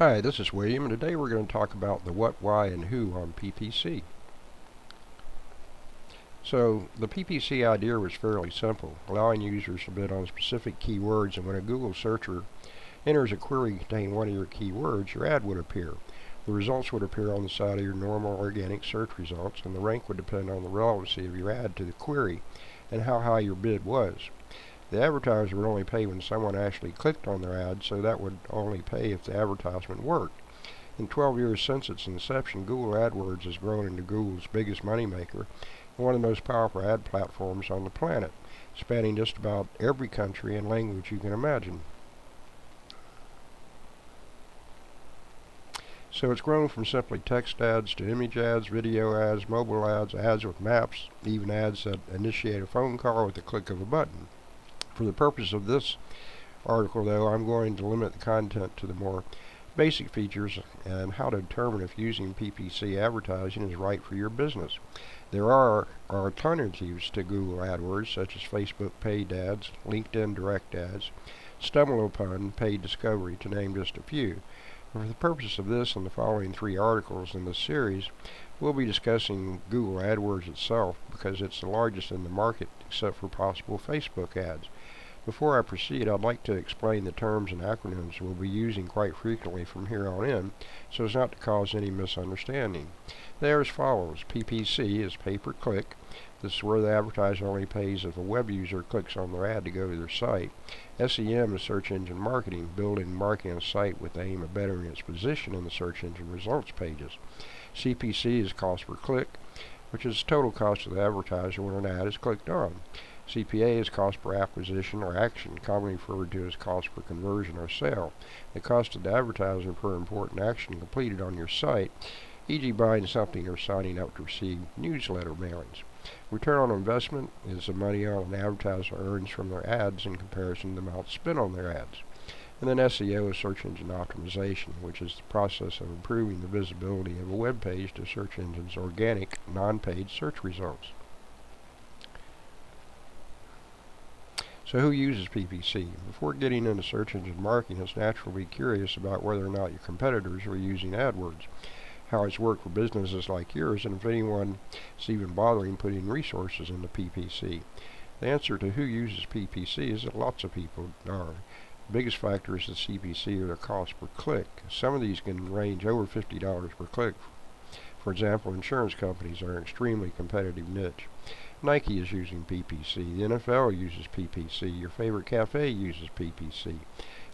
Hi, this is William, and today we're going to talk about the what, why, and who on PPC. So, the PPC idea was fairly simple, allowing users to bid on specific keywords, and when a Google searcher enters a query containing one of your keywords, your ad would appear. The results would appear on the side of your normal organic search results, and the rank would depend on the relevancy of your ad to the query and how high your bid was. The advertiser would only pay when someone actually clicked on their ad, so that would only pay if the advertisement worked. In 12 years since its inception, Google AdWords has grown into Google's biggest moneymaker and one of the most powerful ad platforms on the planet, spanning just about every country and language you can imagine. So it's grown from simply text ads to image ads, video ads, mobile ads, ads with maps, even ads that initiate a phone call with the click of a button. For the purpose of this article, though, I'm going to limit the content to the more basic features and how to determine if using PPC advertising is right for your business. There are alternatives to Google AdWords, such as Facebook paid ads, LinkedIn direct ads, StumbleUpon paid discovery, to name just a few. For the purpose of this and the following 3 articles in this series, we'll be discussing Google AdWords itself because it's the largest in the market except for possible Facebook ads. Before I proceed, I'd like to explain the terms and acronyms we'll be using quite frequently from here on in, so as not to cause any misunderstanding. They are as follows. PPC is pay-per-click. This is where the advertiser only pays if a web user clicks on their ad to go to their site. SEM is search engine marketing, building and marketing a site with the aim of bettering its position in the search engine results pages. CPC is cost per click, which is the total cost of the advertiser when an ad is clicked on. CPA is cost per acquisition or action, commonly referred to as cost per conversion or sale. The cost of the advertiser per important action completed on your site, e.g. buying something or signing up to receive newsletter mailings. Return on investment is the money an advertiser earns from their ads in comparison to the amount spent on their ads. And then SEO is search engine optimization, which is the process of improving the visibility of a web page to search engines' organic, non-paid search results. So who uses PPC? Before getting into search engine marketing, it's natural to be curious about whether or not your competitors are using AdWords, how it's worked for businesses like yours, and if anyone is even bothering putting resources into PPC. The answer to who uses PPC is that lots of people are. The biggest factor is the CPC, or the cost per click. Some of these can range over $50 per click. For example, insurance companies are an extremely competitive niche. Nike is using PPC. The NFL uses PPC. Your favorite cafe uses PPC.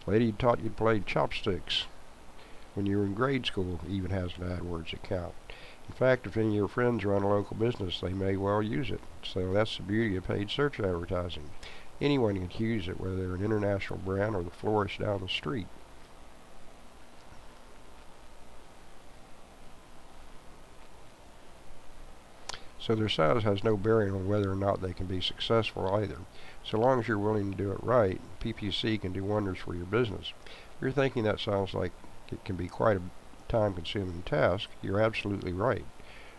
Lady who taught you to play chopsticks when you were in grade school even has an AdWords account. In fact, if any of your friends run a local business, they may well use it. So that's the beauty of paid search advertising. Anyone can use it, whether they're an international brand or the florist down the street. So their size has no bearing on whether or not they can be successful either. So long as you're willing to do it right, PPC can do wonders for your business. If you're thinking that sounds like it can be quite a time-consuming task, you're absolutely right.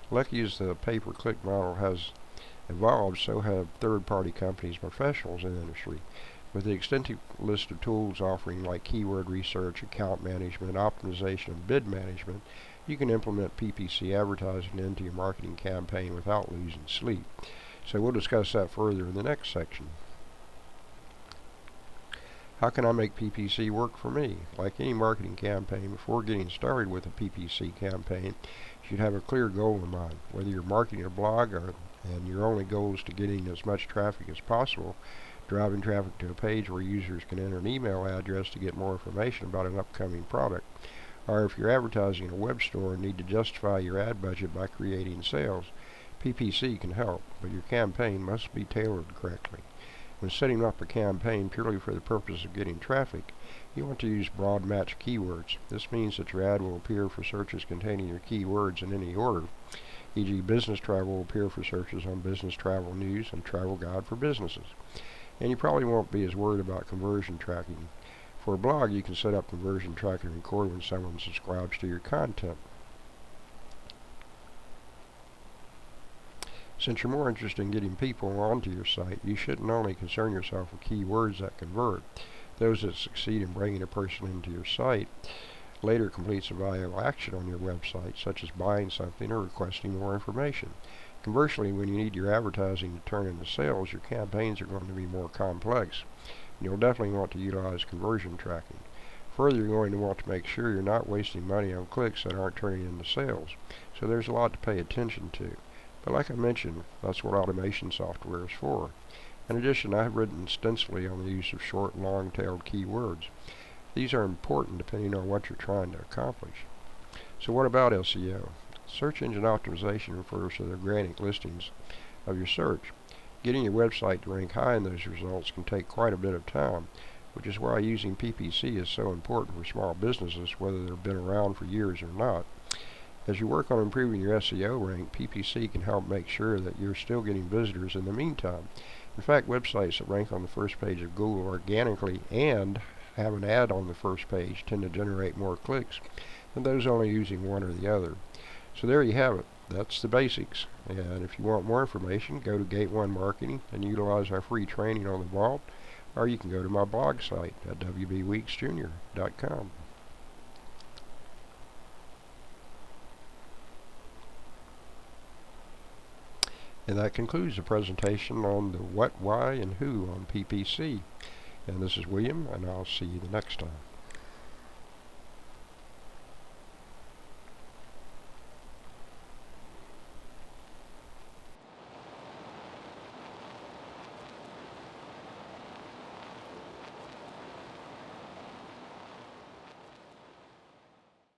Lucky as the pay-per-click model has evolved, so have third-party companies and professionals in the industry. With the extensive list of tools offering like keyword research, account management, optimization, and bid management, you can implement PPC advertising into your marketing campaign without losing sleep. So we'll discuss that further in the next section. How can I make PPC work for me? Like any marketing campaign, before getting started with a PPC campaign, you should have a clear goal in mind. Whether you're marketing a blog and your only goal is to getting as much traffic as possible, driving traffic to a page where users can enter an email address to get more information about an upcoming product, or if you're advertising a web store and need to justify your ad budget by creating sales, PPC can help, but your campaign must be tailored correctly. When setting up a campaign purely for the purpose of getting traffic, you want to use broad match keywords. This means that your ad will appear for searches containing your keywords in any order. E.g., business travel will appear for searches on business travel news and travel guide for businesses. And you probably won't be as worried about conversion tracking. For a blog, you can set up conversion tracking and record when someone subscribes to your content. Since you're more interested in getting people onto your site, you shouldn't only concern yourself with keywords that convert. Those that succeed in bringing a person into your site later completes a valuable action on your website, such as buying something or requesting more information. Conversely, when you need your advertising to turn into sales, your campaigns are going to be more complex. You'll definitely want to utilize conversion tracking. Further, you're going to want to make sure you're not wasting money on clicks that aren't turning into sales. So there's a lot to pay attention to. But like I mentioned, that's what automation software is for. In addition, I've written extensively on the use of short and long-tailed keywords. These are important depending on what you're trying to accomplish. So what about SEO? Search engine optimization refers to the organic listings of your search. Getting your website to rank high in those results can take quite a bit of time, which is why using PPC is so important for small businesses, whether they've been around for years or not. As you work on improving your SEO rank, PPC can help make sure that you're still getting visitors in the meantime. In fact, websites that rank on the first page of Google organically and have an ad on the first page tend to generate more clicks than those only using one or the other. So there you have it. That's the basics. And if you want more information, go to Gate 1 Marketing and utilize our free training on the Vault, or you can go to my blog site at wbweeksjr.com. And that concludes the presentation on the what, why, and who on PPC. And this is William, and I'll see you the next time.